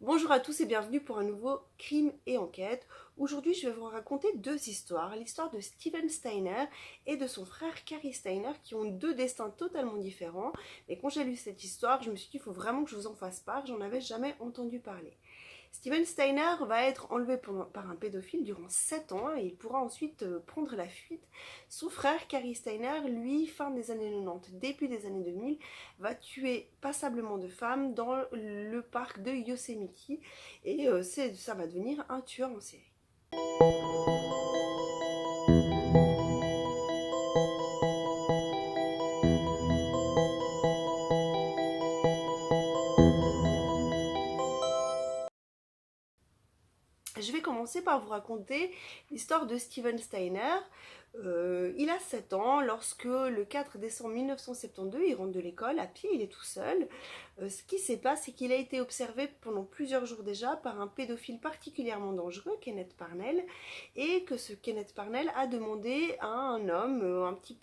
Bonjour à tous et bienvenue pour un nouveau Crime et Enquête. Aujourd'hui, je vais vous raconter deux histoires. L'histoire de Steven Steiner et de son frère Cary Steiner qui ont deux destins totalement différents. Et quand j'ai lu cette histoire, je me suis dit qu'il faut vraiment que je vous en fasse part. J'en avais jamais entendu parler. Steven Steiner va être enlevé par un pédophile durant 7 ans et il pourra ensuite prendre la fuite. Son frère, Cary Steiner, lui, fin des années 90, début des années 2000, va tuer passablement de femmes dans le parc de Yosemite et ça va devenir un tueur en série. Je vais commencer par vous raconter l'histoire de Steven Steiner. Il a 7 ans lorsque le 4 décembre 1972, il rentre de l'école à pied, il est tout seul. Ce qui s'est passé, c'est qu'il a été observé pendant plusieurs jours déjà par un pédophile particulièrement dangereux, Kenneth Parnell, et que ce Kenneth Parnell a demandé à un homme un petit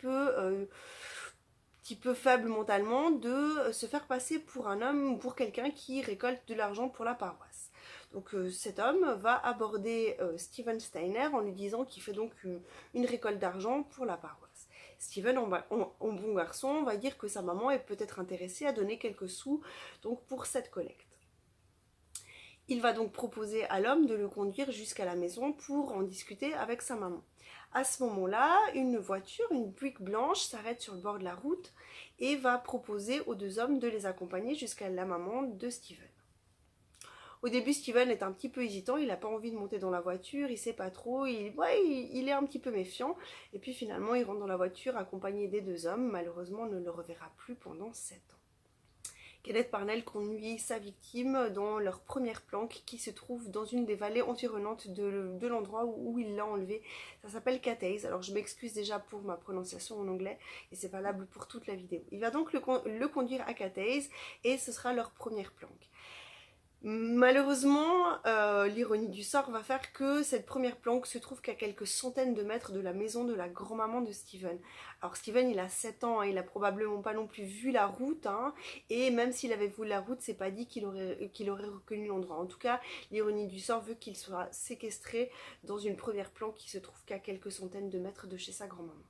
peu faible mentalement de se faire passer pour un homme ou pour quelqu'un qui récolte de l'argent pour la paroisse. Donc cet homme va aborder Steven Steiner en lui disant qu'il fait donc une récolte d'argent pour la paroisse. Steven, en bon garçon, va dire que sa maman est peut-être intéressée à donner quelques sous donc, pour cette collecte. Il va donc proposer à l'homme de le conduire jusqu'à la maison pour en discuter avec sa maman. À ce moment-là, une voiture, une Buick blanche, s'arrête sur le bord de la route et va proposer aux deux hommes de les accompagner jusqu'à la maman de Steven. Au début, Steven est un petit peu hésitant, il n'a pas envie de monter dans la voiture, il sait pas trop, il est un petit peu méfiant. Et puis finalement, il rentre dans la voiture accompagné des deux hommes. Malheureusement, on ne le reverra plus pendant 7 ans. Kenneth Parnell conduit sa victime dans leur première planque qui se trouve dans une des vallées environnantes de l'endroit où il l'a enlevé. Ça s'appelle Cathays. Alors je m'excuse déjà pour ma prononciation en anglais et c'est valable pour toute la vidéo. Il va donc le conduire à Cathays et ce sera leur première planque. Malheureusement, l'ironie du sort va faire que cette première planque se trouve qu'à quelques centaines de mètres de la maison de la grand-maman de Steven. Alors Steven, il a 7 ans, hein, il a probablement pas non plus vu la route, hein, et même s'il avait vu la route, c'est pas dit qu'il aurait reconnu l'endroit. En tout cas, l'ironie du sort veut qu'il soit séquestré dans une première planque qui se trouve qu'à quelques centaines de mètres de chez sa grand-maman.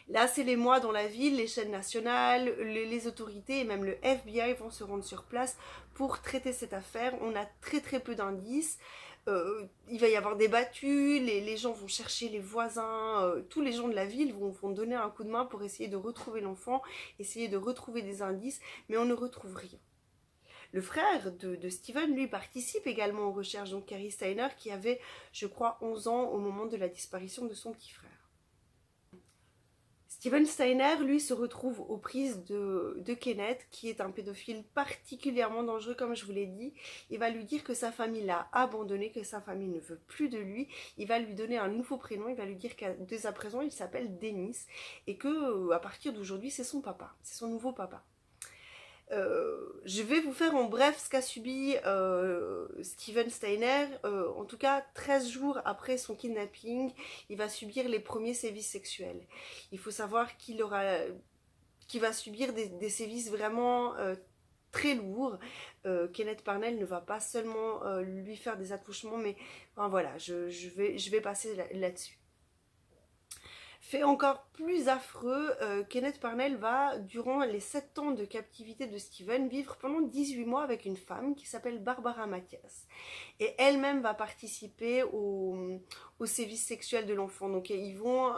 Là, c'est les mois dans la ville, les chaînes nationales, les autorités et même le FBI vont se rendre sur place pour traiter cette affaire. On a très peu d'indices. Il va y avoir des battues, les gens vont chercher les voisins, tous les gens de la ville vont donner un coup de main pour essayer de retrouver l'enfant, essayer de retrouver des indices, mais on ne retrouve rien. Le frère de Steven, lui, participe également aux recherches, donc Cary Steiner, qui avait, je crois, 11 ans au moment de la disparition de son petit frère. Steven Steiner, lui, se retrouve aux prises de Kenneth, qui est un pédophile particulièrement dangereux, comme je vous l'ai dit. Il va lui dire que sa famille l'a abandonné, que sa famille ne veut plus de lui. Il va lui donner un nouveau prénom, il va lui dire qu'à dès à présent, il s'appelle Dennis, et que à partir d'aujourd'hui, c'est son papa, c'est son nouveau papa. Je vais vous faire en bref ce qu'a subi Steven Steiner. En tout cas, 13 jours après son kidnapping, il va subir les premiers sévices sexuels. Il faut savoir qu'il va subir des sévices vraiment très lourds. Kenneth Parnell ne va pas seulement lui faire des attouchements, mais enfin, voilà, je vais passer là-dessus. Fait encore plus affreux, Kenneth Parnell va, durant les 7 ans de captivité de Steven, vivre pendant 18 mois avec une femme qui s'appelle Barbara Mathias. Et elle-même va participer au sévice sexuel de l'enfant. Donc ils vont...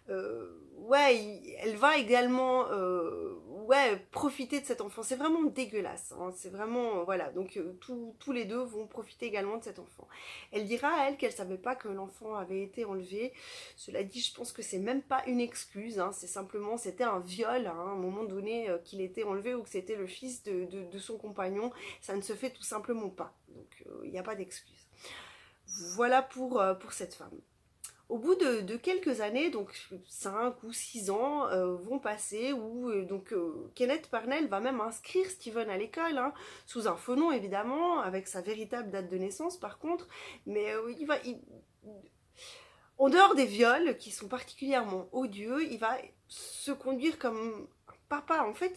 elle va également profiter de cet enfant. C'est vraiment dégueulasse. Hein, c'est vraiment... voilà. Donc tous les deux vont profiter également de cet enfant. Elle dira à elle qu'elle ne savait pas que l'enfant avait été enlevé. Cela dit, je pense que c'est même pas une excuse. Hein, c'est simplement, c'était un viol hein, à un moment donné qu'il était enlevé ou que c'était le fils de son compagnon. Ça ne se fait tout simplement pas. Donc il n'y a pas d'excuse. Voilà pour cette femme. Au bout de quelques années, donc 5 ou 6 ans vont passer où Kenneth Parnell va même inscrire Steven à l'école, hein, sous un faux nom évidemment, avec sa véritable date de naissance par contre, mais en dehors des viols qui sont particulièrement odieux, il va se conduire comme un papa. En fait,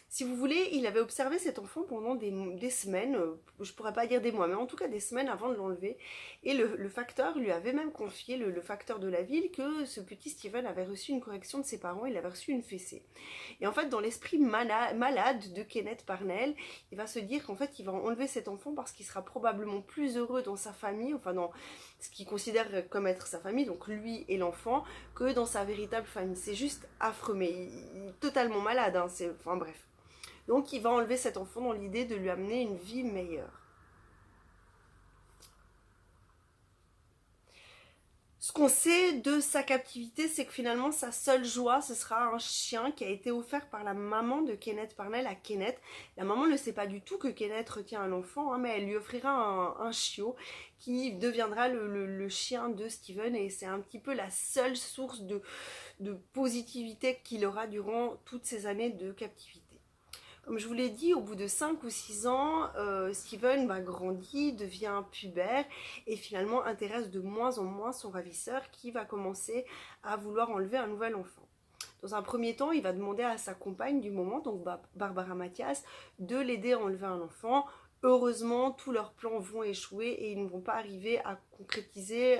Si vous voulez, il avait observé cet enfant pendant des semaines, je pourrais pas dire des mois, mais en tout cas des semaines avant de l'enlever. Et le facteur lui avait même confié, le facteur de la ville, que ce petit Steven avait reçu une correction de ses parents, il avait reçu une fessée. Et en fait, dans l'esprit malade de Kenneth Parnell, il va se dire qu'en fait, il va enlever cet enfant parce qu'il sera probablement plus heureux dans sa famille, enfin dans ce qu'il considère comme être sa famille, donc lui et l'enfant, que dans sa véritable famille. C'est juste affreux, mais il est totalement malade, hein, enfin bref. Donc il va enlever cet enfant dans l'idée de lui amener une vie meilleure. Ce qu'on sait de sa captivité, c'est que finalement sa seule joie, ce sera un chien qui a été offert par la maman de Kenneth Parnell à Kenneth. La maman ne sait pas du tout que Kenneth retient un enfant, hein, mais elle lui offrira un chiot qui deviendra le chien de Steven, et c'est un petit peu la seule source de positivité qu'il aura durant toutes ces années de captivité. Comme je vous l'ai dit, au bout de 5 ou 6 ans, Steven grandit, devient pubère et finalement intéresse de moins en moins son ravisseur qui va commencer à vouloir enlever un nouvel enfant. Dans un premier temps, il va demander à sa compagne du moment, donc Barbara Mathias, de l'aider à enlever un enfant. Heureusement, tous leurs plans vont échouer et ils ne vont pas arriver à concrétiser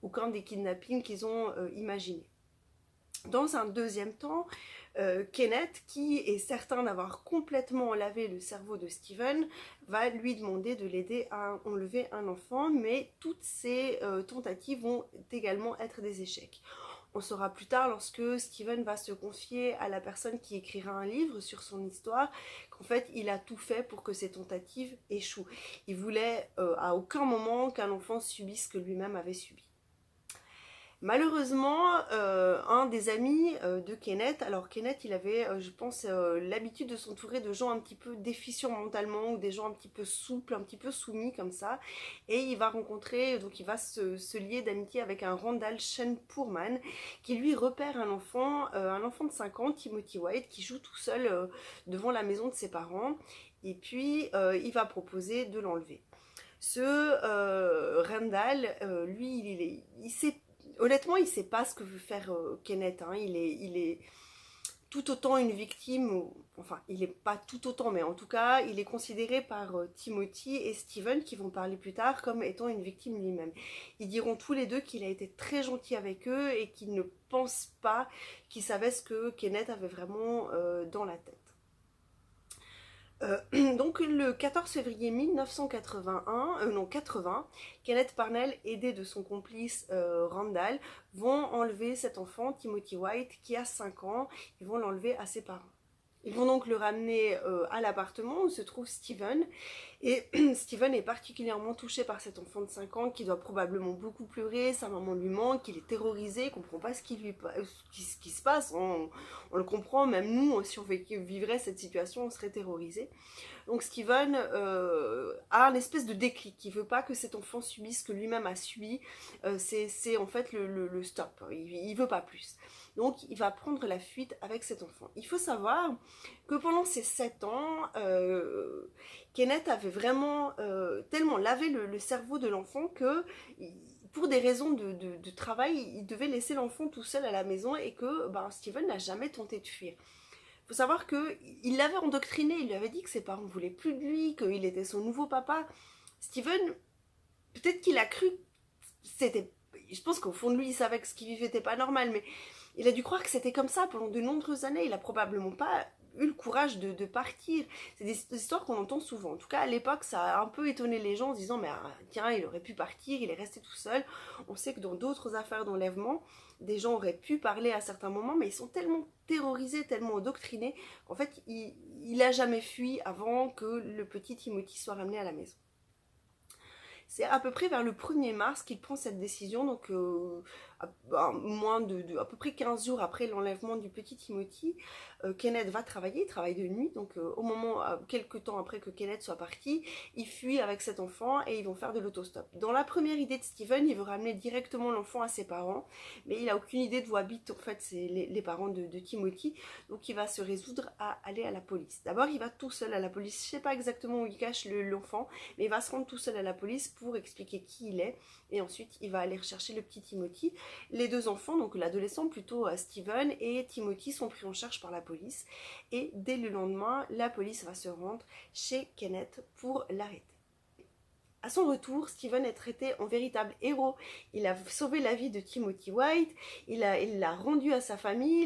aucun des kidnappings qu'ils ont imaginés. Dans un deuxième temps, Kenneth, qui est certain d'avoir complètement lavé le cerveau de Steven, va lui demander de l'aider à enlever un enfant, mais toutes ces tentatives vont également être des échecs. On saura plus tard, lorsque Steven va se confier à la personne qui écrira un livre sur son histoire, qu'en fait il a tout fait pour que ces tentatives échouent. Il voulait à aucun moment qu'un enfant subisse ce que lui-même avait subi. Malheureusement, un des amis de Kenneth, alors Kenneth il avait, je pense, l'habitude de s'entourer de gens un petit peu déficients mentalement ou des gens un petit peu souples, un petit peu soumis comme ça, et il va rencontrer, donc il va se lier d'amitié avec un Randall Shenpourman qui lui repère un enfant de 5 ans, Timothy White, qui joue tout seul devant la maison de ses parents, et puis il va proposer de l'enlever. Ce Randall, lui, il sait. Honnêtement, il sait pas ce que veut faire Kenneth. Hein. Il est tout autant une victime, enfin, il est pas tout autant, mais en tout cas, il est considéré par Timothy et Steven, qui vont parler plus tard, comme étant une victime lui-même. Ils diront tous les deux qu'il a été très gentil avec eux et qu'ils ne pensent pas qu'ils savaient ce que Kenneth avait vraiment dans la tête. Donc le 14 février 1980, Kenneth Parnell, aidé de son complice Randall, vont enlever cet enfant, Timothy White, qui a 5 ans. Ils vont l'enlever à ses parents. Ils vont donc le ramener à l'appartement où se trouve Steven. Et Steven est particulièrement touché par cet enfant de 5 ans qui doit probablement beaucoup pleurer, sa maman lui manque, il est terrorisé, il ne comprend pas ce qui se passe. On le comprend, même nous, si on vivrait cette situation, on serait terrorisé. Donc Steven a un espèce de déclic, il ne veut pas que cet enfant subisse ce que lui-même a subi, c'est en fait le stop, il ne veut pas plus. Donc il va prendre la fuite avec cet enfant. Il faut savoir que pendant ces 7 ans, Kenneth avait vraiment tellement lavé le cerveau de l'enfant que, pour des raisons de travail, il devait laisser l'enfant tout seul à la maison et que Steven n'a jamais tenté de fuir. Il faut savoir qu'il l'avait endoctriné, il lui avait dit que ses parents ne voulaient plus de lui, qu'il était son nouveau papa. Steven, peut-être qu'il a cru, je pense qu'au fond de lui, il savait que ce qu'il vivait n'était pas normal, mais il a dû croire que c'était comme ça pendant de nombreuses années. Il a probablement pas eu le courage de partir. C'est des histoires qu'on entend souvent. En tout cas, à l'époque, ça a un peu étonné les gens en se disant, mais tiens, il aurait pu partir, il est resté tout seul. On sait que dans d'autres affaires d'enlèvement, des gens auraient pu parler à certains moments, mais ils sont tellement terrorisés, tellement endoctrinés, qu'en fait, il a jamais fui avant que le petit Timothy soit ramené à la maison. C'est à peu près vers le 1er mars qu'il prend cette décision, donc moins de à peu près 15 jours après l'enlèvement du petit Timothy. Kenneth va travailler, il travaille de nuit, donc au moment, quelques temps après que Kenneth soit parti, il fuit avec cet enfant et ils vont faire de l'autostop. Dans la première idée de Steven, il veut ramener directement l'enfant à ses parents, mais il n'a aucune idée d'où habitent en fait les parents de Timothy, donc il va se résoudre à aller à la police. D'abord, il va tout seul à la police, je ne sais pas exactement où il cache l'enfant, mais il va se rendre tout seul à la police pour expliquer qui il est, et ensuite il va aller rechercher le petit Timothy. Les deux enfants, donc l'adolescent plutôt Steven et Timothy, sont pris en charge par la police. Et dès le lendemain, la police va se rendre chez Kenneth pour l'arrêter. À son retour, Steven est traité en véritable héros. Il a sauvé la vie de Timothy White, il l'a rendu à sa famille,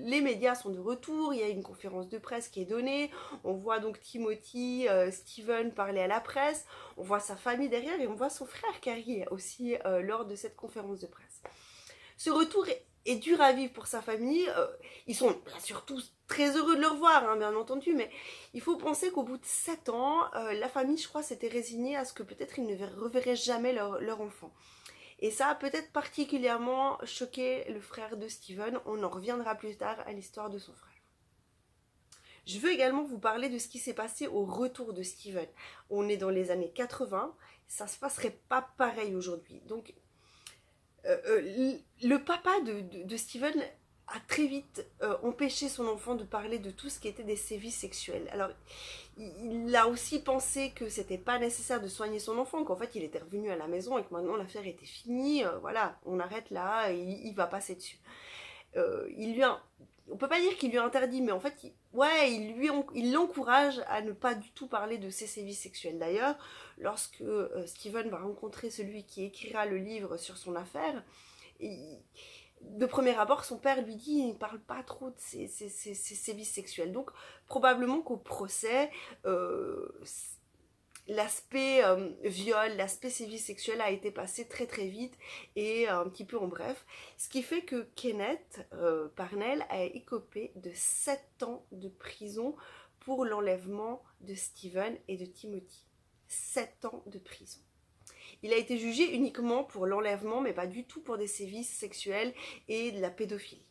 les médias sont de retour, il y a une conférence de presse qui est donnée, on voit donc Timothy, Steven parler à la presse, on voit sa famille derrière et on voit son frère Carrie aussi lors de cette conférence de presse. Ce retour est dur à vivre pour sa famille. Ils sont bien sûr tous très heureux de le revoir, hein, bien entendu, mais il faut penser qu'au bout de 7 ans, la famille, je crois, s'était résignée à ce que peut-être ils ne reverraient jamais leur enfant. Et ça a peut-être particulièrement choqué le frère de Steven. On en reviendra plus tard à l'histoire de son frère. Je veux également vous parler de ce qui s'est passé au retour de Steven. On est dans les années 80, ça se passerait pas pareil aujourd'hui. Donc, le papa de Steven a très vite empêché son enfant de parler de tout ce qui était des sévices sexuels. Alors, il a aussi pensé que c'était pas nécessaire de soigner son enfant, qu'en fait il était revenu à la maison et que maintenant l'affaire était finie, voilà, on arrête là, et il va passer dessus. On peut pas dire qu'il lui a interdit, mais en fait, il l'encourage à ne pas du tout parler de ses sévices sexuels. D'ailleurs, lorsque Steven va rencontrer celui qui écrira le livre sur son affaire, de premier abord, son père lui dit il ne parle pas trop de ses sévices sexuels. Donc, probablement qu'au procès, l'aspect viol, l'aspect sévice sexuel a été passé très très vite et un petit peu en bref. Ce qui fait que Kenneth Parnell a écopé de 7 ans de prison pour l'enlèvement de Steven et de Timothy. 7 ans de prison. Il a été jugé uniquement pour l'enlèvement, mais pas du tout pour des sévices sexuels et de la pédophilie.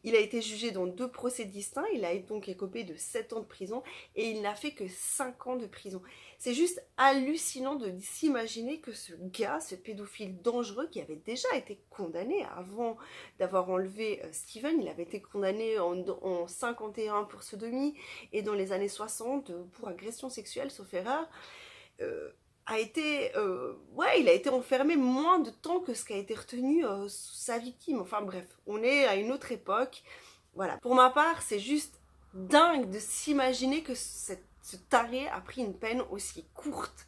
Il a été jugé dans 2 procès distincts, il a donc écopé de 7 ans de prison et il n'a fait que 5 ans de prison. C'est juste hallucinant de s'imaginer que ce gars, ce pédophile dangereux qui avait déjà été condamné avant d'avoir enlevé Steven, il avait été condamné en 51 pour sodomie et dans les années 60 pour agression sexuelle, sauf erreur, il a été enfermé moins de temps que ce qui a été retenu sa victime. Enfin bref, on est à une autre époque. Voilà. Pour ma part, c'est juste dingue de s'imaginer que ce taré a pris une peine aussi courte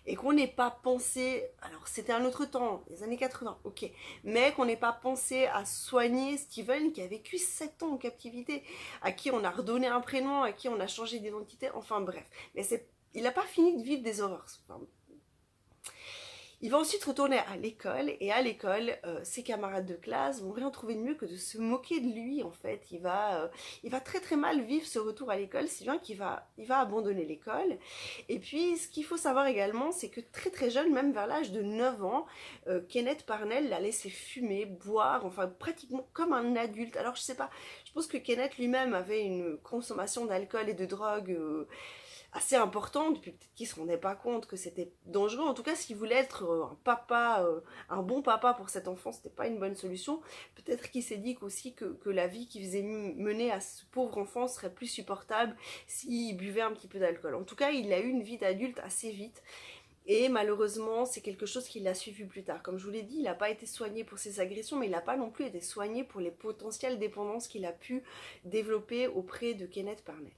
et qu'on n'ait pas pensé, alors c'était un autre temps, les années 80, ok, mais qu'on n'ait pas pensé à soigner Steven qui a vécu 7 ans en captivité, à qui on a redonné un prénom, à qui on a changé d'identité, enfin bref. Mais il n'a pas fini de vivre des horreurs. Enfin, il va ensuite retourner à l'école, et à l'école, ses camarades de classe vont rien trouver de mieux que de se moquer de lui, en fait. Il va très très mal vivre ce retour à l'école, si bien qu'il va abandonner l'école. Et puis, ce qu'il faut savoir également, c'est que très très jeune, même vers l'âge de 9 ans, Kenneth Parnell l'a laissé fumer, boire, enfin pratiquement comme un adulte. Alors je sais pas, je pense que Kenneth lui-même avait une consommation d'alcool et de drogue assez importante, puis peut-être qu'il ne se rendait pas compte que c'était dangereux. En tout cas, s'il voulait être un bon papa pour cet enfant, c'était pas une bonne solution. Peut-être qu'il s'est dit aussi que la vie qu'il faisait mener à ce pauvre enfant serait plus supportable s'il buvait un petit peu d'alcool. En tout cas, il a eu une vie d'adulte assez vite. Et malheureusement, c'est quelque chose qui l'a suivi plus tard. Comme je vous l'ai dit, il n'a pas été soigné pour ses agressions, mais il n'a pas non plus été soigné pour les potentielles dépendances qu'il a pu développer auprès de Kenneth Parnell.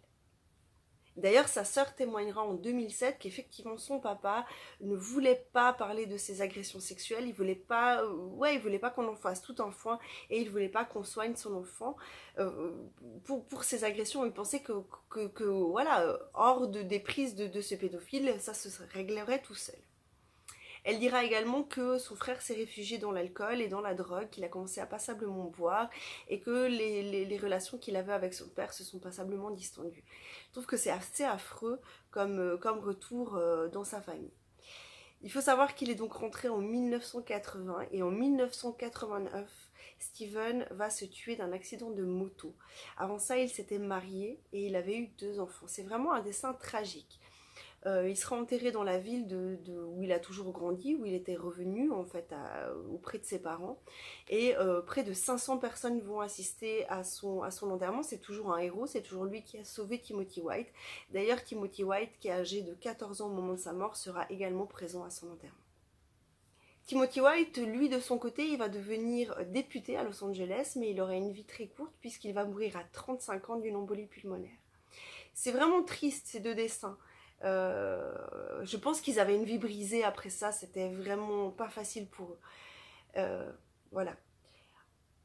D'ailleurs, sa sœur témoignera en 2007 qu'effectivement son papa ne voulait pas parler de ses agressions sexuelles, il voulait pas qu'on en fasse tout un foin et il voulait pas qu'on soigne son enfant pour ses agressions. Il pensait que voilà, hors des prises de ce pédophile, ça se réglerait tout seul. Elle dira également que son frère s'est réfugié dans l'alcool et dans la drogue, qu'il a commencé à passablement boire et que les relations qu'il avait avec son père se sont passablement distendues. Je trouve que c'est assez affreux comme retour dans sa famille. Il faut savoir qu'il est donc rentré en 1980 et en 1989, Steven va se tuer d'un accident de moto. Avant ça, il s'était marié et il avait eu 2 enfants. C'est vraiment un destin tragique. Il sera enterré dans la ville où il a toujours grandi, où il était revenu en fait auprès de ses parents. Et près de 500 personnes vont assister à son enterrement. C'est toujours un héros, c'est toujours lui qui a sauvé Timothy White. D'ailleurs, Timothy White, qui est âgé de 14 ans au moment de sa mort, sera également présent à son enterrement. Timothy White, lui de son côté, il va devenir député à Los Angeles, mais il aura une vie très courte puisqu'il va mourir à 35 ans d'une embolie pulmonaire. C'est vraiment triste ces deux destins. Je pense qu'ils avaient une vie brisée après ça, c'était vraiment pas facile pour eux. Voilà.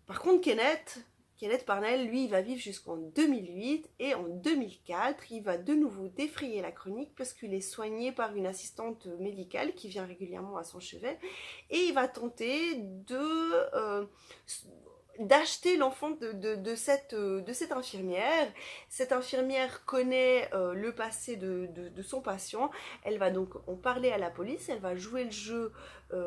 Par contre, Kenneth Parnell, lui, il va vivre jusqu'en 2008 et en 2004, il va de nouveau défrayer la chronique parce qu'il est soigné par une assistante médicale qui vient régulièrement à son chevet et il va tenter d'acheter l'enfant de cette infirmière. Cette infirmière connaît le passé de son patient, elle va donc en parler à la police, elle va jouer le jeu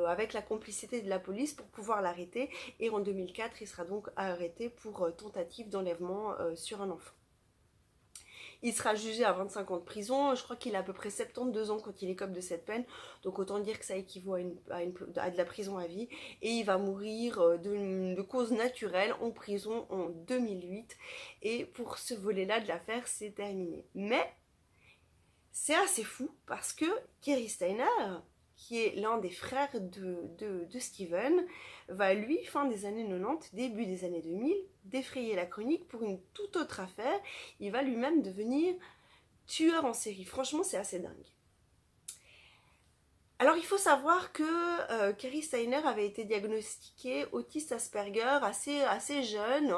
avec la complicité de la police pour pouvoir l'arrêter et en 2004 il sera donc arrêté pour tentative d'enlèvement sur un enfant. Il sera jugé à 25 ans de prison, je crois qu'il a à peu près 72 ans quand il écope de cette peine, donc autant dire que ça équivaut à de la prison à vie, et il va mourir de cause naturelle en prison en 2008, et pour ce volet-là de l'affaire, c'est terminé. Mais c'est assez fou parce que Kerry Steiner, qui est l'un des frères de Steven, va lui, fin des années 90, début des années 2000, défrayer la chronique pour une toute autre affaire. Il va lui-même devenir tueur en série. Franchement, c'est assez dingue. Alors, il faut savoir que Kerry Steiner avait été diagnostiqué autiste Asperger assez jeune.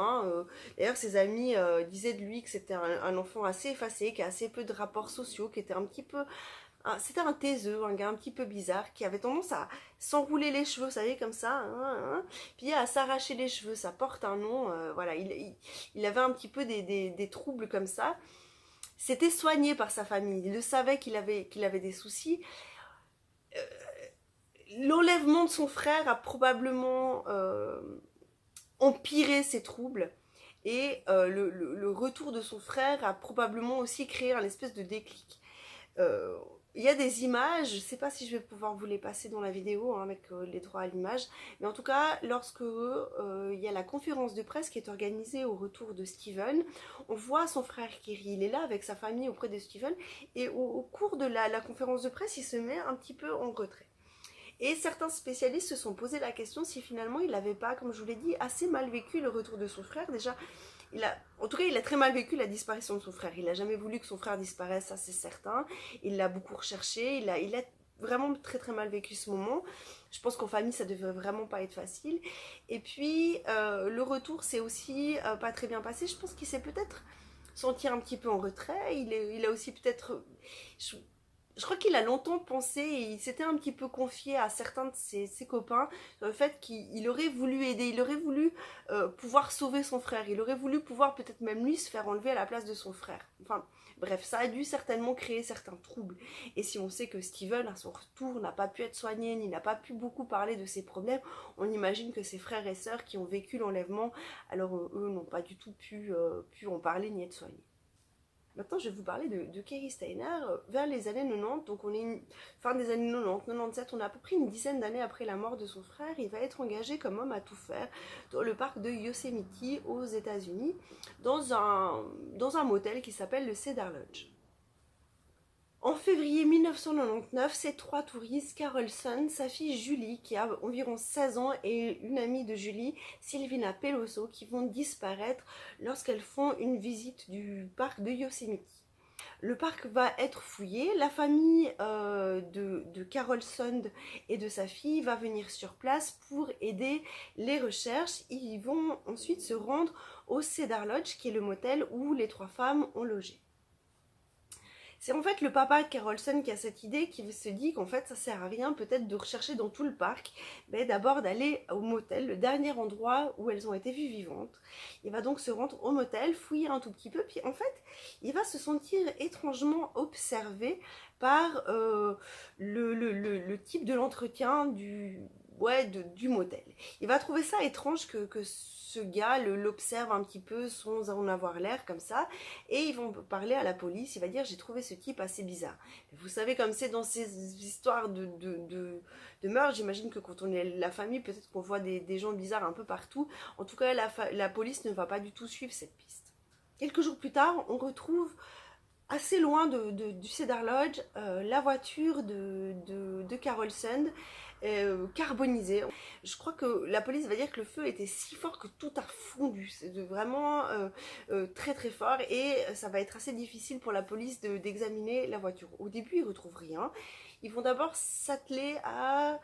D'ailleurs, ses amis disaient de lui que c'était un enfant assez effacé, qui a assez peu de rapports sociaux, qui était un petit peu... C'était un taiseux, un gars un petit peu bizarre, qui avait tendance à s'enrouler les cheveux, vous savez, comme ça, puis à s'arracher les cheveux, ça porte un nom, voilà, il avait un petit peu des troubles comme ça. C'était soigné par sa famille, il le savait qu'il avait des soucis. L'enlèvement de son frère a probablement empiré ses troubles, et le retour de son frère a probablement aussi créé un espèce de déclic. Il y a des images, je ne sais pas si je vais pouvoir vous les passer dans la vidéo avec les droits à l'image, mais en tout cas, lorsque il y a la conférence de presse qui est organisée au retour de Steven, on voit son frère Kerry, il est là avec sa famille auprès de Steven, et au cours de la conférence de presse, il se met un petit peu en retrait. Et certains spécialistes se sont posé la question si finalement il n'avait pas, comme je vous l'ai dit, assez mal vécu le retour de son frère. Déjà, en tout cas, il a très mal vécu la disparition de son frère. Il n'a jamais voulu que son frère disparaisse, ça c'est certain. Il l'a beaucoup recherché, il a vraiment très très mal vécu ce moment. Je pense qu'en famille, ça devait vraiment pas être facile. Et puis, le retour s'est aussi pas très bien passé. Je pense qu'il s'est peut-être senti un petit peu en retrait. Il a aussi peut-être... Je crois qu'il a longtemps pensé et il s'était un petit peu confié à certains de ses copains sur le fait qu'il aurait voulu aider, il aurait voulu pouvoir sauver son frère, il aurait voulu pouvoir peut-être même lui se faire enlever à la place de son frère. Enfin, bref, ça a dû certainement créer certains troubles. Et si on sait que Steven, à son retour, n'a pas pu être soigné, ni n'a pas pu beaucoup parler de ses problèmes, on imagine que ses frères et sœurs qui ont vécu l'enlèvement, alors eux n'ont pas du tout pu en parler ni être soignés. Maintenant, je vais vous parler de Kerry Steiner vers les années 90. Donc, on est fin des années 90, 97. On a à peu près une dizaine d'années après la mort de son frère. Il va être engagé comme homme à tout faire dans le parc de Yosemite aux États-Unis, dans un motel qui s'appelle le Cedar Lodge. En février 1999, ces trois touristes, Carolson, sa fille Julie, qui a environ 16 ans, et une amie de Julie, Sylvina Peloso, qui vont disparaître lorsqu'elles font une visite du parc de Yosemite. Le parc va être fouillé, la famille de Carolson et de sa fille va venir sur place pour aider les recherches. Ils vont ensuite se rendre au Cedar Lodge, qui est le motel où les trois femmes ont logé. C'est en fait le papa de Carolson qui a cette idée, qui se dit qu'en fait ça sert à rien peut-être de rechercher dans tout le parc, mais d'abord d'aller au motel, le dernier endroit où elles ont été vues vivantes. Il va donc se rendre au motel, fouiller un tout petit peu, puis en fait il va se sentir étrangement observé par le type de l'entretien du motel. Il va trouver ça étrange que ce gars l'observe un petit peu sans en avoir l'air comme ça, et ils vont parler à la police. Il va dire: j'ai trouvé ce type assez bizarre. Mais vous savez, comme c'est dans ces histoires de meurtre, j'imagine que quand on est la famille, peut-être qu'on voit des gens bizarres un peu partout. En tout cas, la police ne va pas du tout suivre cette piste. Quelques jours plus tard, on retrouve Assez loin du Cedar Lodge, la voiture de Carol Sand est carbonisée. Je crois que la police va dire que le feu était si fort que tout a fondu. C'est vraiment très très fort et ça va être assez difficile pour la police d'examiner la voiture. Au début, ils ne retrouvent rien. Ils vont d'abord s'atteler à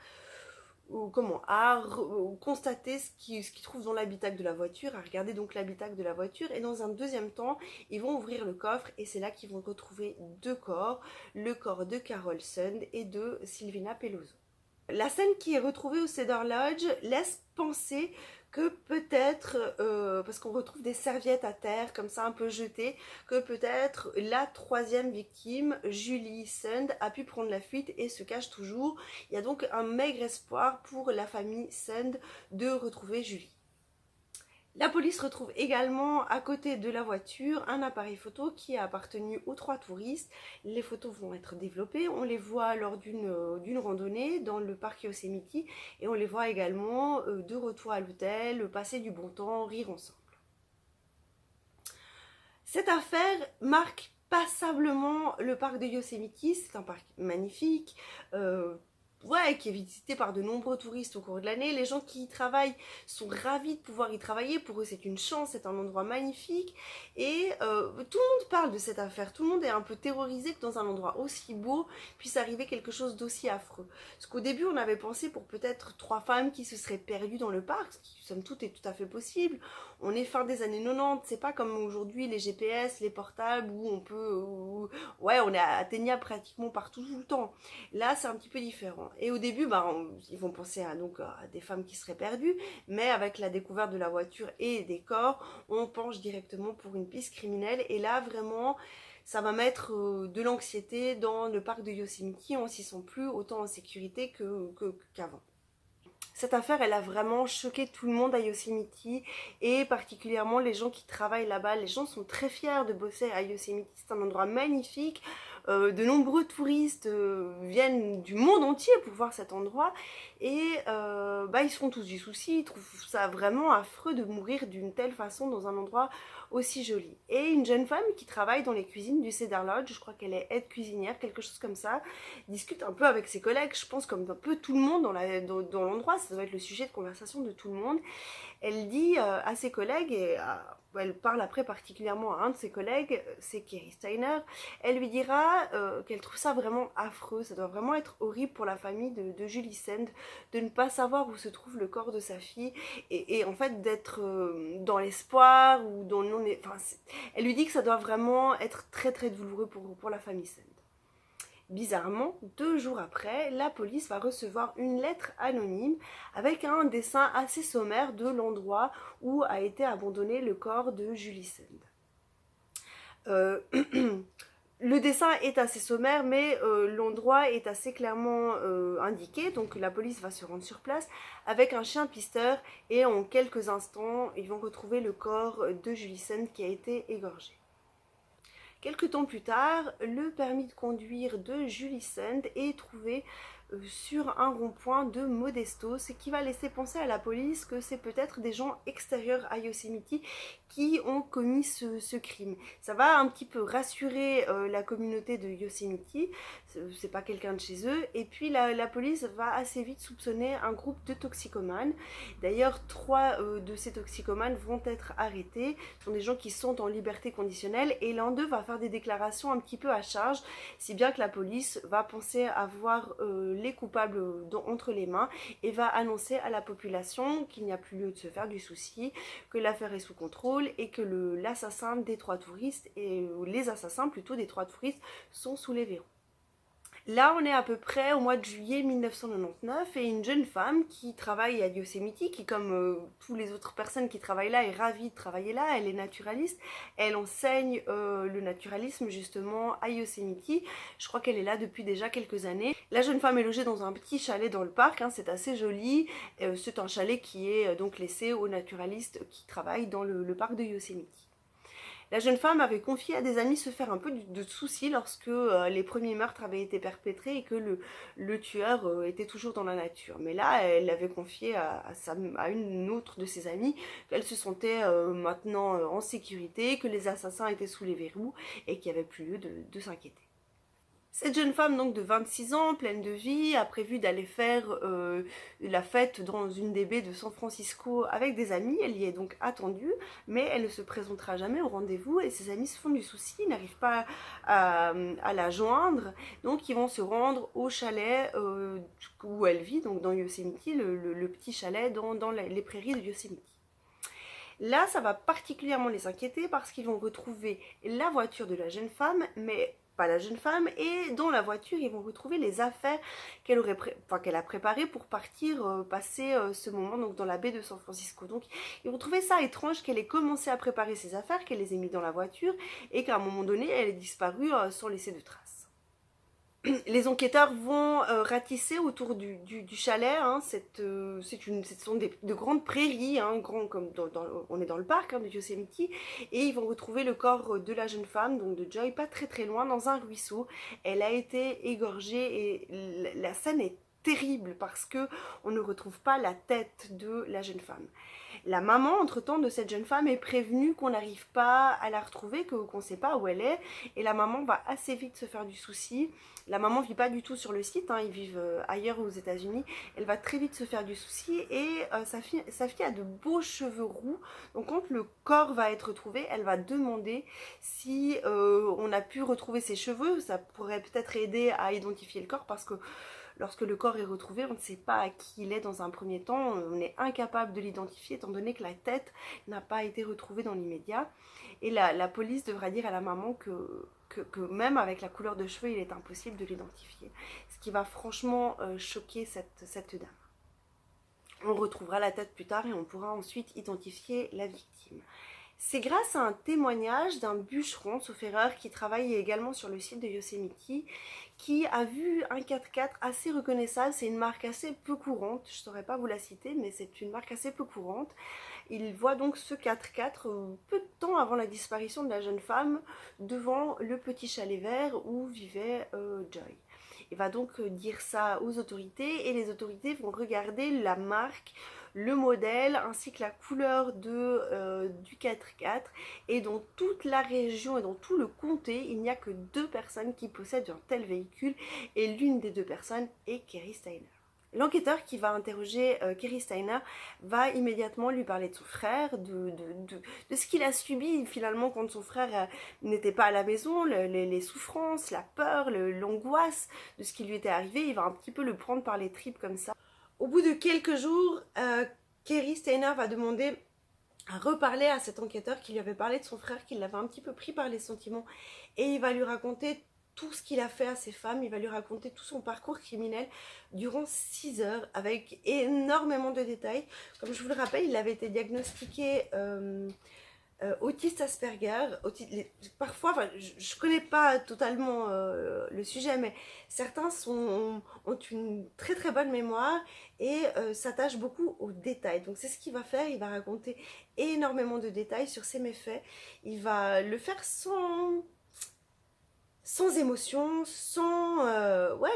constater ce qu'ils trouvent dans l'habitacle de la voiture, à regarder donc l'habitacle de la voiture, et dans un deuxième temps, ils vont ouvrir le coffre et c'est là qu'ils vont retrouver deux corps, le corps de Carol Sund et de Silvina Peloso. La scène qui est retrouvée au Cedar Lodge laisse penser que peut-être, parce qu'on retrouve des serviettes à terre comme ça un peu jetées, que peut-être la troisième victime, Julie Sund, a pu prendre la fuite et se cache toujours. Il y a donc un maigre espoir pour la famille Sund de retrouver Julie. La police retrouve également à côté de la voiture un appareil photo qui a appartenu aux trois touristes. Les photos vont être développées, on les voit lors d'une randonnée dans le parc Yosemite et on les voit également de retour à l'hôtel, passer du bon temps, rire ensemble. Cette affaire marque passablement le parc de Yosemite, c'est un parc magnifique, qui est visité par de nombreux touristes au cours de l'année. Les gens qui y travaillent sont ravis de pouvoir y travailler. Pour eux, c'est une chance, c'est un endroit magnifique. Et tout le monde parle de cette affaire. Tout le monde est un peu terrorisé que dans un endroit aussi beau puisse arriver quelque chose d'aussi affreux. Parce qu'au début, on avait pensé pour peut-être 3 femmes qui se seraient perdues dans le parc, ce qui, somme toute, est tout à fait possible. On est fin des années 90, c'est pas comme aujourd'hui les GPS, les portables où on peut... on est atteignable pratiquement partout tout le temps. Là, c'est un petit peu différent. Et au début, ils vont penser à des femmes qui seraient perdues, mais avec la découverte de la voiture et des corps, on penche directement pour une piste criminelle. Et là, vraiment, ça va mettre de l'anxiété dans le parc de Yosemite. On s'y sent plus autant en sécurité qu'avant. Cette affaire, elle a vraiment choqué tout le monde à Yosemite et particulièrement les gens qui travaillent là-bas. Les gens sont très fiers de bosser à Yosemite. C'est un endroit magnifique. De nombreux touristes viennent du monde entier pour voir cet endroit et ils se font tous du souci. Ils trouvent ça vraiment affreux de mourir d'une telle façon dans un endroit aussi joli. Et une jeune femme qui travaille dans les cuisines du Cedar Lodge, je crois qu'elle est aide cuisinière, quelque chose comme ça, discute un peu avec ses collègues, je pense comme un peu tout le monde dans l'endroit, ça doit être le sujet de conversation de tout le monde. Elle dit à ses collègues, et elle parle après particulièrement à un de ses collègues, c'est Kerry Steiner, elle lui dira qu'elle trouve ça vraiment affreux, ça doit vraiment être horrible pour la famille de Julie Sand de ne pas savoir où se trouve le corps de sa fille et en fait d'être dans l'espoir ou dans le non... elle lui dit que ça doit vraiment être très très douloureux pour la famille Sand. Bizarrement, 2 jours après, la police va recevoir une lettre anonyme avec un dessin assez sommaire de l'endroit où a été abandonné le corps de Julie Sand. Le dessin est assez sommaire, mais l'endroit est assez clairement indiqué, donc la police va se rendre sur place avec un chien pisteur et en quelques instants, ils vont retrouver le corps de Julie Sand qui a été égorgé. Quelque temps plus tard, le permis de conduire de Julie Sand est trouvé sur un rond-point de Modesto, ce qui va laisser penser à la police que c'est peut-être des gens extérieurs à Yosemite qui ont commis ce crime. Ça va un petit peu rassurer la communauté de Yosemite, c'est pas quelqu'un de chez eux, et puis la police va assez vite soupçonner un groupe de toxicomanes. D'ailleurs, 3 de ces toxicomanes vont être arrêtés, ce sont des gens qui sont en liberté conditionnelle, et l'un d'eux va faire des déclarations un petit peu à charge, si bien que la police va penser avoir les coupables entre les mains et va annoncer à la population qu'il n'y a plus lieu de se faire du souci, que l'affaire est sous contrôle et que l'assassin des 3 touristes, ou les assassins plutôt des 3 touristes, sont sous les verrous. Là, on est à peu près au mois de juillet 1999 et une jeune femme qui travaille à Yosemite, qui comme toutes les autres personnes qui travaillent là est ravie de travailler là, elle est naturaliste, elle enseigne le naturalisme justement à Yosemite, je crois qu'elle est là depuis déjà quelques années. La jeune femme est logée dans un petit chalet dans le parc, c'est assez joli, c'est un chalet qui est donc laissé aux naturalistes qui travaillent dans le parc de Yosemite. La jeune femme avait confié à des amis se faire un peu de soucis lorsque les premiers meurtres avaient été perpétrés et que le tueur était toujours dans la nature. Mais là, elle avait confié à une autre de ses amies qu'elle se sentait maintenant en sécurité, que les assassins étaient sous les verrous et qu'il n'y avait plus lieu de s'inquiéter. Cette jeune femme donc de 26 ans, pleine de vie, a prévu d'aller faire la fête dans une des baies de San Francisco avec des amis. Elle y est donc attendue, mais elle ne se présentera jamais au rendez-vous et ses amis se font du souci, n'arrivent pas à la joindre. Donc ils vont se rendre au chalet où elle vit, donc dans Yosemite, le petit chalet dans les prairies de Yosemite. Là, ça va particulièrement les inquiéter parce qu'ils vont retrouver la voiture de la jeune femme, mais pas la jeune femme, et dans la voiture, ils vont retrouver les affaires qu'elle a préparées pour partir passer ce moment donc dans la baie de San Francisco. Donc, ils vont trouver ça étrange qu'elle ait commencé à préparer ses affaires, qu'elle les ait mis dans la voiture, et qu'à un moment donné, elle ait disparu sans laisser de traces. Les enquêteurs vont ratisser autour du chalet, hein, ce sont de grandes prairies, hein, comme on est dans le parc de Yosemite, et ils vont retrouver le corps de la jeune femme, donc de Joy, pas très très loin, dans un ruisseau. Elle a été égorgée et la scène est terrible parce que on ne retrouve pas la tête de la jeune femme. La maman, entre-temps, de cette jeune femme est prévenue qu'on n'arrive pas à la retrouver, qu'on ne sait pas où elle est, et la maman va assez vite se faire du souci. La maman ne vit pas du tout sur le site, hein, ils vivent ailleurs aux États-Unis. Elle va très vite se faire du souci et sa fille a de beaux cheveux roux. Donc quand le corps va être retrouvé, elle va demander si on a pu retrouver ses cheveux. Ça pourrait peut-être aider à identifier le corps parce que lorsque le corps est retrouvé, on ne sait pas à qui il est dans un premier temps. On est incapable de l'identifier étant donné que la tête n'a pas été retrouvée dans l'immédiat. Et la police devra dire à la maman que même avec la couleur de cheveux, il est impossible de l'identifier. Ce qui va franchement choquer cette dame. On retrouvera la tête plus tard et on pourra ensuite identifier la victime. C'est grâce à un témoignage d'un bûcheron, sauf erreur, qui travaille également sur le site de Yosemite, qui a vu un 4x4 assez reconnaissable. C'est une marque assez peu courante, je ne saurais pas vous la citer, mais c'est une marque assez peu courante. Il voit donc ce 4x4 peu de temps avant la disparition de la jeune femme devant le petit chalet vert où vivait Joy. Il va donc dire ça aux autorités et les autorités vont regarder la marque, le modèle ainsi que la couleur du 4x4 et dans toute la région et dans tout le comté il n'y a que 2 personnes qui possèdent un tel véhicule et l'une des 2 personnes est Kerry Steiner. L'enquêteur qui va interroger Kerry Steiner va immédiatement lui parler de son frère, de ce qu'il a subi finalement quand son frère n'était pas à la maison, les souffrances, la peur, l'angoisse de ce qui lui était arrivé. Il va un petit peu le prendre par les tripes comme ça. Au bout de quelques jours, Kerry Steiner va demander à reparler à cet enquêteur qui lui avait parlé de son frère, qui l'avait un petit peu pris par les sentiments, et il va lui raconter tout ce qu'il a fait à ces femmes, il va lui raconter tout son parcours criminel durant 6 heures avec énormément de détails. Comme je vous le rappelle, il avait été diagnostiqué autiste Asperger. Parfois, je connais pas totalement le sujet, mais certains ont une très très bonne mémoire et s'attachent beaucoup aux détails. Donc c'est ce qu'il va faire, il va raconter énormément de détails sur ses méfaits. Il va le faire sans émotion,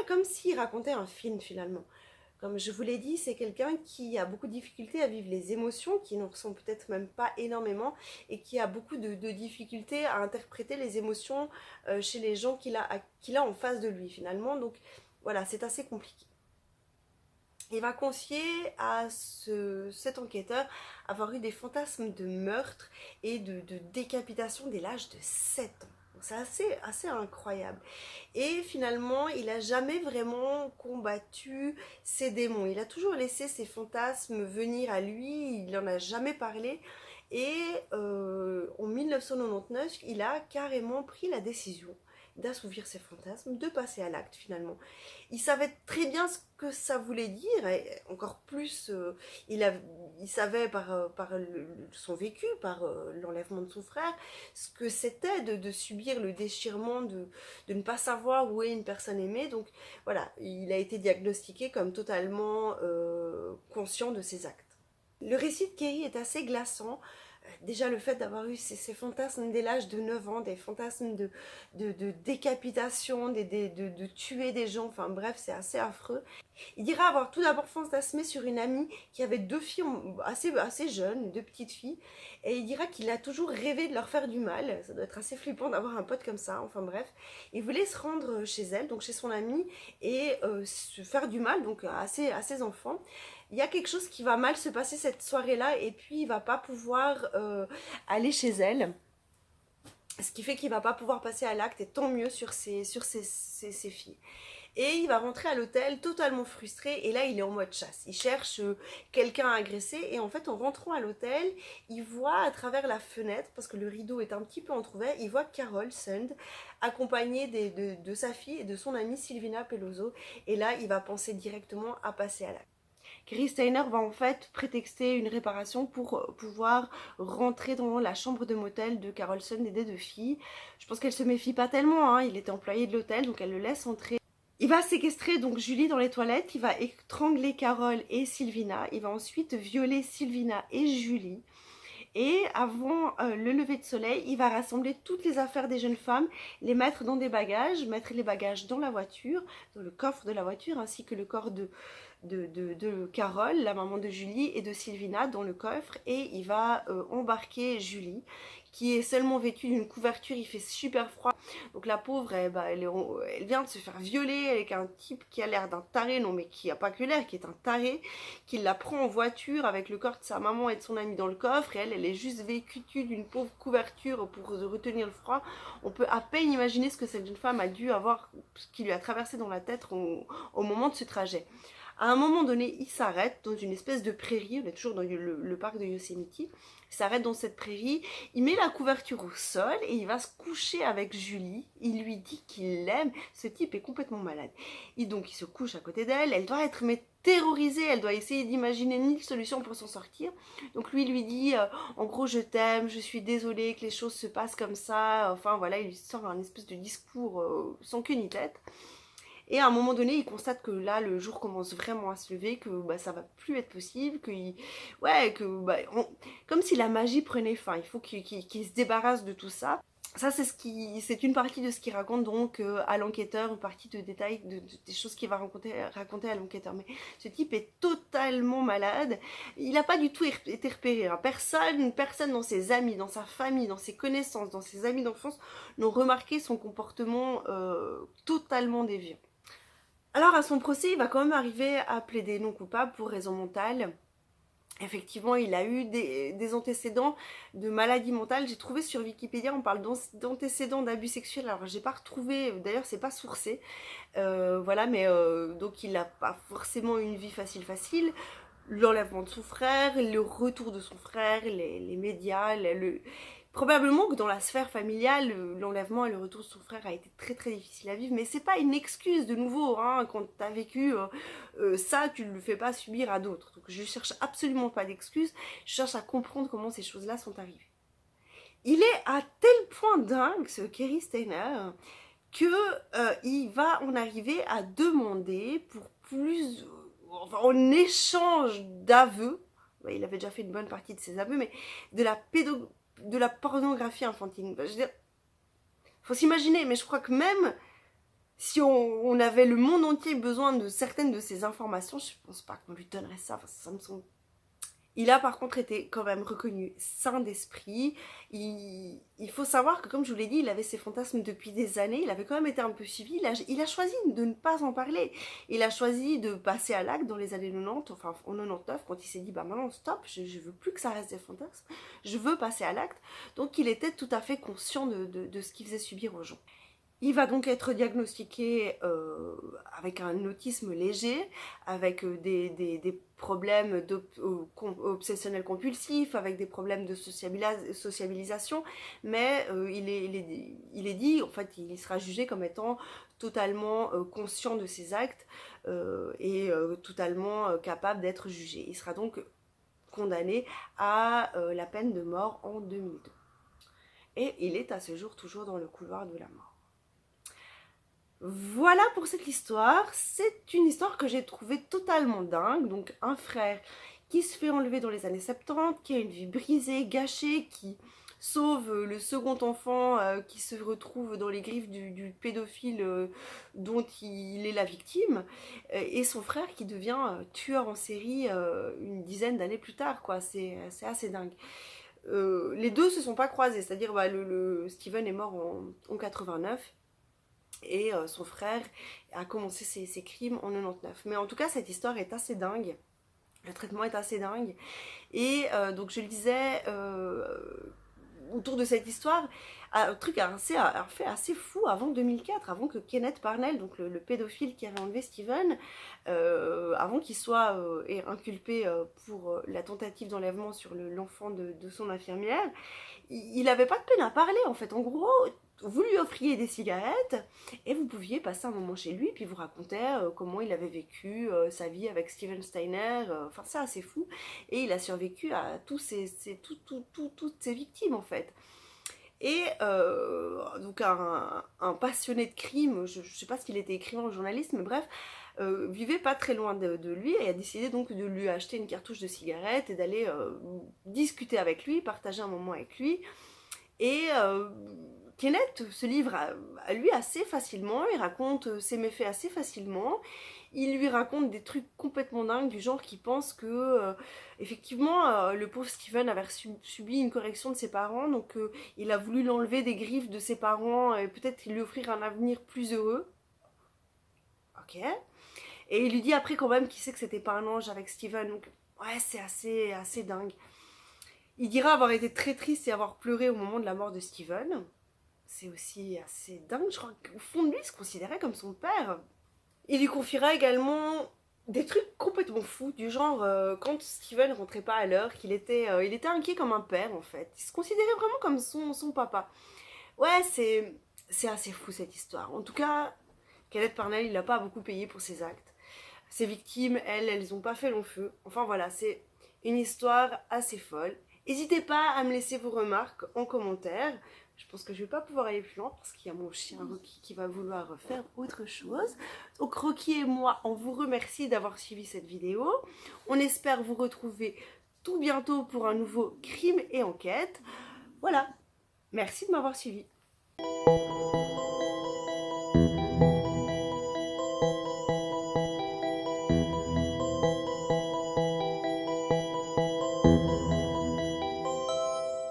comme s'il racontait un film finalement. Comme je vous l'ai dit, c'est quelqu'un qui a beaucoup de difficultés à vivre les émotions, qui n'en ressent peut-être même pas énormément, et qui a beaucoup de difficultés à interpréter les émotions chez les gens qu'il a en face de lui finalement. Donc voilà, c'est assez compliqué. Il va confier à cet enquêteur avoir eu des fantasmes de meurtre et de décapitation dès l'âge de 7 ans. C'est assez incroyable. Et finalement, il n'a jamais vraiment combattu ses démons. Il a toujours laissé ses fantasmes venir à lui, il n'en a jamais parlé. Et en 1999, il a carrément pris la décision d'assouvir ses fantasmes, de passer à l'acte finalement. Il savait très bien ce que ça voulait dire, et encore plus, il savait par son vécu, par l'enlèvement de son frère, ce que c'était de subir le déchirement, de ne pas savoir où est une personne aimée. Donc voilà, il a été diagnostiqué comme totalement conscient de ses actes. Le récit de Kerry est assez glaçant. Déjà le fait d'avoir eu ces fantasmes dès l'âge de 9 ans, des fantasmes de décapitation, de tuer des gens, enfin bref, c'est assez affreux. Il dira avoir tout d'abord fantasmé sur une amie qui avait deux filles assez jeunes, deux petites filles, et il dira qu'il a toujours rêvé de leur faire du mal. Ça doit être assez flippant d'avoir un pote comme ça, enfin bref. Il voulait se rendre chez elle, donc chez son amie, et se faire du mal donc à ses enfants. Il y a quelque chose qui va mal se passer cette soirée-là, et puis il va pas pouvoir aller chez elle. Ce qui fait qu'il va pas pouvoir passer à l'acte, et tant mieux sur ses filles. Et il va rentrer à l'hôtel totalement frustré, et là il est en mode chasse. Il cherche quelqu'un à agresser, et en fait en rentrant à l'hôtel, il voit à travers la fenêtre, parce que le rideau est un petit peu entrouvert, il voit Carol Sund accompagnée de sa fille et de son amie Silvina Peloso, et là il va penser directement à passer à l'acte. Gary Steiner va en fait prétexter une réparation pour pouvoir rentrer dans la chambre de motel de Carol Sund et des deux filles. Je pense qu'elle se méfie pas tellement, hein. Il était employé de l'hôtel, donc elle le laisse entrer. Il va séquestrer donc Julie dans les toilettes, il va étrangler Carole et Silvina, il va ensuite violer Silvina et Julie. Et avant le lever de soleil, il va rassembler toutes les affaires des jeunes femmes, les mettre dans des bagages, mettre les bagages dans la voiture, dans le coffre de la voiture, ainsi que le corps de Carole, la maman de Julie, et de Silvina dans le coffre. Et il va embarquer Julie, qui est seulement vêtue d'une couverture, il fait super froid. Donc la pauvre, elle vient de se faire violer avec un type qui a l'air d'un taré, non mais qui a pas que l'air, qui est un taré, qui la prend en voiture avec le corps de sa maman et de son amie dans le coffre, et elle est juste vêtue d'une pauvre couverture pour retenir le froid. On peut à peine imaginer ce que cette jeune femme a dû avoir, ce qui lui a traversé dans la tête au moment de ce trajet. À un moment donné, il s'arrête dans une espèce de prairie, on est toujours dans le parc de Yosemite, il s'arrête dans cette prairie, il met la couverture au sol et il va se coucher avec Julie, il lui dit qu'il l'aime, ce type est complètement malade. Donc il se couche à côté d'elle, elle doit être terrorisée, elle doit essayer d'imaginer 1000 solutions pour s'en sortir. Donc lui dit, en gros je t'aime, je suis désolée que les choses se passent comme ça, enfin voilà, il lui sort un espèce de discours sans queue ni tête. Et à un moment donné, il constate que là, le jour commence vraiment à se lever, que ça va plus être possible, comme si la magie prenait fin. Il faut qu'il se débarrasse de tout ça. Ça, c'est une partie de ce qu'il raconte donc à l'enquêteur, une partie de détails des choses qu'il va raconter à l'enquêteur. Mais ce type est totalement malade. Il n'a pas du tout été repéré. Hein. Personne dans ses amis, dans sa famille, dans ses connaissances, dans ses amis d'enfance n'ont remarqué son comportement totalement déviant. Alors à son procès, il va quand même arriver à plaider non coupable pour raison mentale. Effectivement, il a eu des antécédents de maladie mentale. J'ai trouvé sur Wikipédia, on parle d'antécédents d'abus sexuels. Alors j'ai pas retrouvé, d'ailleurs c'est pas sourcé. Voilà, mais donc il n'a pas forcément une vie facile. L'enlèvement de son frère, le retour de son frère, les médias, probablement que dans la sphère familiale, l'enlèvement et le retour de son frère a été très très difficile à vivre, mais c'est pas une excuse de nouveau, hein, quand t'as vécu ça, tu ne le fais pas subir à d'autres. Donc je cherche absolument pas d'excuses, je cherche à comprendre comment ces choses-là sont arrivées. Il est à tel point dingue, ce Kerry Steiner, que il va en arriver à demander pour plus, en échange d'aveux, il avait déjà fait une bonne partie de ses aveux, mais de la pornographie infantile. Je veux dire, faut s'imaginer, mais je crois que même si on avait le monde entier besoin de certaines de ces informations, je pense pas qu'on lui donnerait ça. Enfin, ça me semble. Il a par contre été quand même reconnu sain d'esprit. Il faut savoir que, comme je vous l'ai dit, il avait ses fantasmes depuis des années. Il avait quand même été un peu suivi. Il a choisi de ne pas en parler. Il a choisi de passer à l'acte dans les années 90, enfin en 99, quand il s'est dit, maintenant stop, je veux plus que ça reste des fantasmes. Je veux passer à l'acte. Donc il était tout à fait conscient de ce qu'il faisait subir aux gens. Il va donc être diagnostiqué avec un autisme léger, avec des problèmes obsessionnels compulsifs, avec des problèmes de sociabilisation, mais il est dit, en fait, il sera jugé comme étant totalement conscient de ses actes et totalement capable d'être jugé. Il sera donc condamné à la peine de mort en 2002. Et il est à ce jour toujours dans le couloir de la mort. Voilà pour cette histoire. C'est une histoire que j'ai trouvée totalement dingue. Donc un frère qui se fait enlever dans les années 70, qui a une vie brisée, gâchée, qui sauve le second enfant qui se retrouve dans les griffes du pédophile dont il est la victime, et son frère qui devient tueur en série une dizaine d'années plus tard, quoi. C'est assez dingue. Les deux se sont pas croisés, c'est-à-dire Steven est mort en 89 et son frère a commencé ses crimes en 99. Mais en tout cas, cette histoire est assez dingue. Le traitement est assez dingue. Et donc je le disais, autour de cette histoire, un truc un fait assez fou avant 2004, avant que Kenneth Parnell, donc le pédophile qui avait enlevé Steven, avant qu'il soit inculpé pour la tentative d'enlèvement sur l'enfant de son infirmière, il n'avait pas de peine à parler en fait. En gros, vous lui offriez des cigarettes et vous pouviez passer un moment chez lui, puis vous racontait comment il avait vécu sa vie avec Steven Steiner. Enfin, c'est assez fou. Et il a survécu à toutes ses victimes en fait. Et donc un passionné de crime, je ne sais pas s'il était écrivain ou journaliste, mais bref, vivait pas très loin de lui et a décidé donc de lui acheter une cartouche de cigarette et d'aller discuter avec lui, partager un moment avec lui. Et Kenneth se livre à lui assez facilement, il raconte ses méfaits assez facilement, il lui raconte des trucs complètement dingues du genre qu'il pense que effectivement le pauvre Steven avait subi une correction de ses parents, donc il a voulu l'enlever des griffes de ses parents et peut-être lui offrir un avenir plus heureux. Ok. Et il lui dit après quand même qu'il sait que c'était pas un ange avec Steven, donc ouais, c'est assez dingue. Il dira avoir été très triste et avoir pleuré au moment de la mort de Steven. C'est aussi assez dingue, je crois qu'au fond de lui, il se considérait comme son père. Il lui confiera également des trucs complètement fous, du genre quand Steven rentrait pas à l'heure, il était inquiet comme un père en fait. Il se considérait vraiment comme son papa. Ouais, c'est assez fou cette histoire. En tout cas, Kenneth Parnell, il n'a pas beaucoup payé pour ses actes. Ses victimes, elles ont pas fait long feu. Enfin voilà, c'est une histoire assez folle. N'hésitez pas à me laisser vos remarques en commentaire. Je pense que je vais pas pouvoir aller plus loin parce qu'il y a mon chien Rocky qui va vouloir faire autre chose. Donc Rocky et moi, on vous remercie d'avoir suivi cette vidéo. On espère vous retrouver tout bientôt pour un nouveau crime et enquête. Voilà, merci de m'avoir suivi.